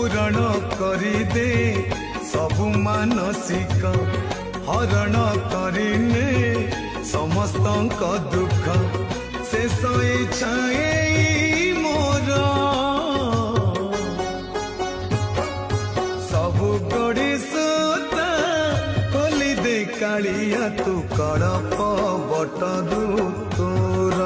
पूरण करिदे सबु मानसिक हरण करिने समस्तंक दुख शेष इच्छा मोर सबु गड़ी सुता खोली दे कालिया तू कड़प बट दूर